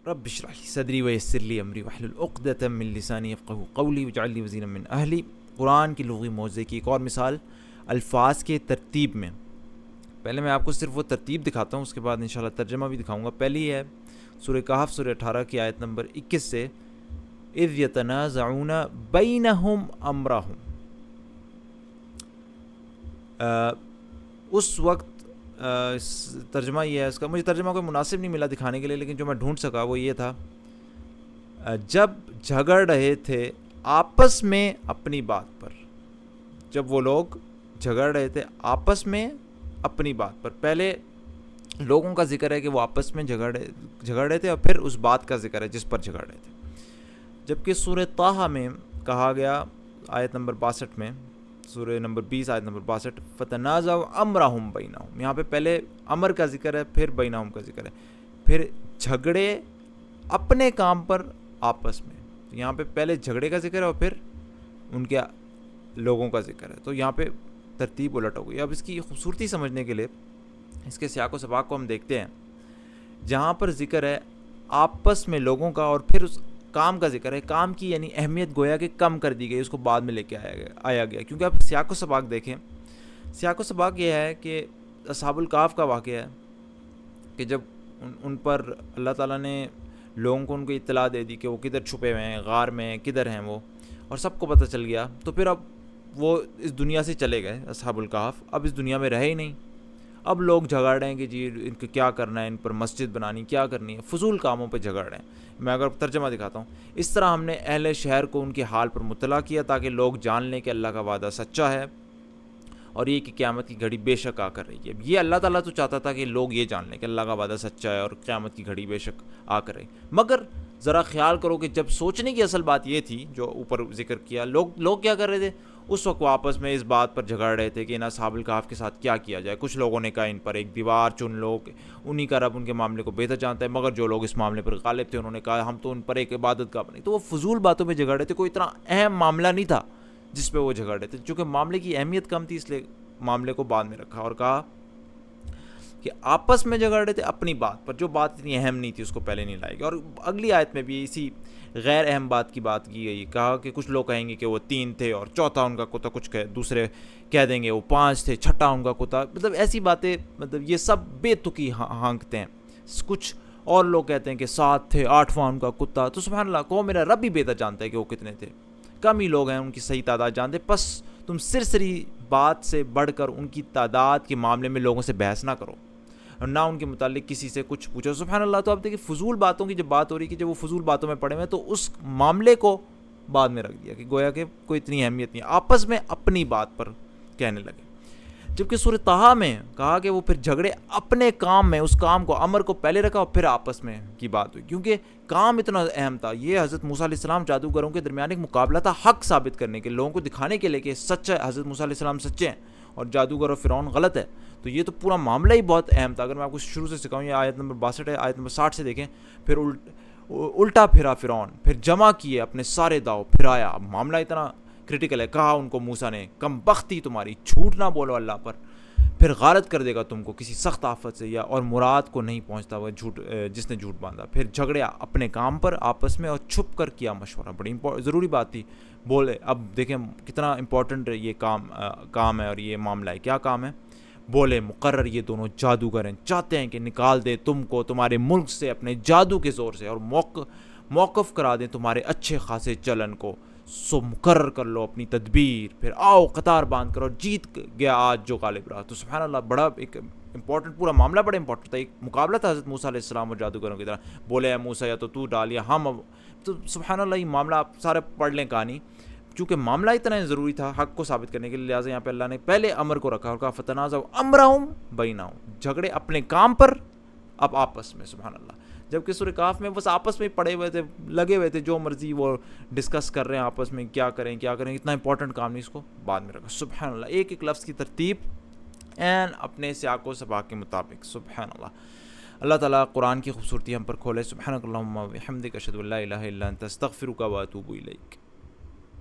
رب اشرح لي صدری ویسر لی امری واحلل عقدۃ من لسانی یفقہوا قولی واجعل لی وزیرا من اہلی۔ قرآن کی لغوی موضوع کی ایک اور مثال الفاظ کے ترتیب میں۔ پہلے میں آپ کو صرف وہ ترتیب دکھاتا ہوں، اس کے بعد انشاءاللہ ترجمہ بھی دکھاؤں گا۔ پہلی ہے سورہ کہف سورہ 18 کی آیت نمبر 21 سے، اذ یتنازعون بینہم امرہم، اس وقت ترجمہ یہ ہے اس کا، مجھے ترجمہ کوئی مناسب نہیں ملا دکھانے کے لیے، لیکن جو میں ڈھونڈ سکا وہ یہ تھا، جب جھگڑ رہے تھے آپس میں اپنی بات پر، جب وہ لوگ جھگڑ رہے تھے آپس میں اپنی بات پر۔ پہلے لوگوں کا ذکر ہے کہ وہ آپس میں جھگڑ رہے تھے، اور پھر اس بات کا ذکر ہے جس پر جھگڑ رہے تھے۔ جبکہ سورہ طٰہٰ میں کہا گیا آیت نمبر 62 میں، سورہ نمبر 20 آیت نمبر 62، فتنازعوا امرہم بینہم، یہاں پہ پہلے امر کا ذکر ہے، پھر بینہم کا ذکر ہے، پھر جھگڑے اپنے کام پر آپس میں، یہاں پہ پہلے جھگڑے کا ذکر ہے اور پھر ان کے لوگوں کا ذکر ہے، تو یہاں پہ ترتیب الٹ ہو گئی۔ اب اس کی خوبصورتی سمجھنے کے لیے اس کے سیاق و سباق کو ہم دیکھتے ہیں۔ جہاں پر ذکر ہے آپس میں لوگوں کا اور پھر اس کام کا ذکر ہے، کام کی یعنی اہمیت گویا کہ کم کر دی گئی، اس کو بعد میں لے کے آیا گیا، کیونکہ آپ سیاق و سباق دیکھیں، سیاق و سباق یہ ہے کہ اصحاب الکہف کا واقعہ ہے کہ جب ان پر اللہ تعالیٰ نے لوگوں کو ان کو اطلاع دے دی کہ وہ کدھر چھپے ہوئے ہیں، غار میں کدھر ہیں وہ، اور سب کو پتہ چل گیا، تو پھر اب وہ اس دنیا سے چلے گئے اصحاب الکہف، اب اس دنیا میں رہے ہی نہیں۔ اب لوگ جھگڑ رہے ہیں کہ جی ان کو کیا کرنا ہے، ان پر مسجد بنانی کیا کرنی ہے، فضول کاموں پہ جھگڑ رہے ہیں۔ میں اگر ترجمہ دکھاتا ہوں، اس طرح ہم نے اہل شہر کو ان کے حال پر مطلع کیا تاکہ لوگ جان لیں کہ اللہ کا وعدہ سچا ہے اور یہ کہ قیامت کی گھڑی بے شک آ کر رہی ہے۔ یہ اللہ تعالیٰ تو چاہتا تھا کہ لوگ یہ جان لیں کہ اللہ کا وعدہ سچا ہے اور قیامت کی گھڑی بے شک آ کر رہی، مگر ذرا خیال کرو کہ جب سوچنے کی اصل بات یہ تھی جو اوپر ذکر کیا، لوگ کیا کر رہے تھے اس وقت، وہ آپس میں اس بات پر جھگڑ رہے تھے کہ ان اصحاب الکہف کے ساتھ کیا کیا جائے۔ کچھ لوگوں نے کہا ان پر ایک دیوار چن لو، انہی کا رب ان کے معاملے کو بہتر جانتا ہے، مگر جو لوگ اس معاملے پر غالب تھے انہوں نے کہا ہم تو ان پر ایک عبادت گاہ بنائیں۔ تو وہ فضول باتوں پہ جھگڑ رہے تھے، کوئی اتنا اہم معاملہ نہیں تھا جس پہ وہ جھگڑ رہے تھے، چونکہ معاملے کی اہمیت کم تھی اس لیے معاملے کو بعد میں رکھا اور کہا کہ آپس میں جھگڑ رہے تھے اپنی بات پر، جو بات اتنی اہم نہیں تھی اس کو پہلے نہیں لائے گی۔ اور اگلی آیت میں بھی اسی غیر اہم بات کی بات کی گئی، کہا کہ کچھ لوگ کہیں گے کہ وہ 3 تھے اور چوتھا ان کا کتا، کچھ دوسرے کہہ دیں گے وہ 5 تھے، چھٹا ان کا کتا، مطلب ایسی باتیں، مطلب یہ سب بے تکی ہانکتے ہیں۔ کچھ اور لوگ کہتے ہیں کہ 7 تھے، 8واں ان کا کتا، تو سبحان اللہ، کو میرا رب ہی بہتر جانتا ہے کہ وہ کتنے تھے، کم ہی لوگ ہیں ان کی صحیح تعداد جانتے، بس تم سرسری بات سے بڑھ کر ان کی تعداد کے معاملے میں لوگوں سے بحث نہ کرو اور نہ ان کے متعلق کسی سے کچھ پوچھو۔ سبحان اللہ، تو آپ دیکھیں فضول باتوں کی جب بات ہو رہی کہ جب وہ فضول باتوں میں پڑے ہوئے تو اس معاملے کو بعد میں رکھ دیا کہ گویا کہ کوئی اتنی اہمیت نہیں، آپس میں اپنی بات پر کہنے لگے۔ جبکہ سورہ طٰہٰ میں کہا کہ وہ پھر جھگڑے اپنے کام میں، اس کام کو، امر کو پہلے رکھا اور پھر آپس میں کی بات ہوئی، کیونکہ کام اتنا اہم تھا۔ یہ حضرت موسیٰ علیہ السلام جادوگروں کے درمیان ایک مقابلہ تھا، حق ثابت کرنے کے، لوگوں کو دکھانے کے لیے کہ سچ ہے، حضرت موسیٰ علیہ السلام سچے ہیں اور جادوگر اور فرعون غلط ہے۔ تو یہ تو پورا معاملہ ہی بہت اہم تھا۔ اگر میں آپ کو شروع سے سکھاؤں، یہ آیت نمبر 62 ہے، آیت نمبر 60 سے دیکھیں، پھر الٹا پھرا فرعون، پھر جمع کیے اپنے سارے داؤ، پھر آیا، معاملہ اتنا کرٹیکل ہے، کہا ان کو موسیٰ نے کم بختی تمہاری، جھوٹ نہ بولو اللہ پر، پھر غارت کر دے گا تم کو کسی سخت آفت سے، یا اور مراد کو نہیں پہنچتا وہ جھوٹ جس نے جھوٹ باندھا۔ پھر جھگڑے اپنے کام پر آپس میں اور چھپ کر کیا مشورہ، بڑی ضروری بات تھی، بولے۔ اب دیکھیں کتنا امپورٹنٹ یہ کام ہے اور یہ معاملہ ہے، کیا کام ہے؟ بولے مقرر یہ دونوں جادوگر ہیں، چاہتے ہیں کہ نکال دے تم کو تمہارے ملک سے اپنے جادو کے زور سے، اور موقف کرا دیں تمہارے اچھے خاصے چلن کو، سو مقرر کر لو اپنی تدبیر، پھر آؤ قطار باندھ کر، اور جیت گیا آج جو غالب رہا۔ تو سبحان اللہ، بڑا ایک امپورٹنٹ، پورا معاملہ بڑا امپورٹنٹ تھا، ایک مقابلہ تھا حضرت موسیٰ علیہ السلام اور جادوگروں کی طرح۔ بولے اے موسیٰ یا تو ڈال یا ہم، تو سبحان اللہ، یہ معاملہ آپ سارے پڑھ لیں کہانی، چونکہ معاملہ اتنا ضروری تھا حق کو ثابت کرنے کے لیے، لہٰذا یہاں پہ اللہ نے پہلے امر کو رکھا اور کہا فتنازعوا امرہم بینہم، جھگڑے اپنے کام پر اب آپس میں، سبحان اللہ۔ جبکہ سورہ کہف میں بس آپس میں پڑے ہوئے تھے، لگے ہوئے تھے، جو مرضی وہ ڈسکس کر رہے ہیں آپس میں، کیا کریں، اتنا امپورٹنٹ کام نہیں، اس کو بعد میں رکھا۔ سبحان اللہ، ایک ایک لفظ کی ترتیب این اپنے سیاق و سباق کے مطابق، سبحان اللہ۔ اللہ تعالیٰ قرآن کی خوبصورتی ہم پر کھولے۔ سبحانک اللہم و بحمدک، اشہد ان لا الہ الا انت، استغفرک و اتوب الیک۔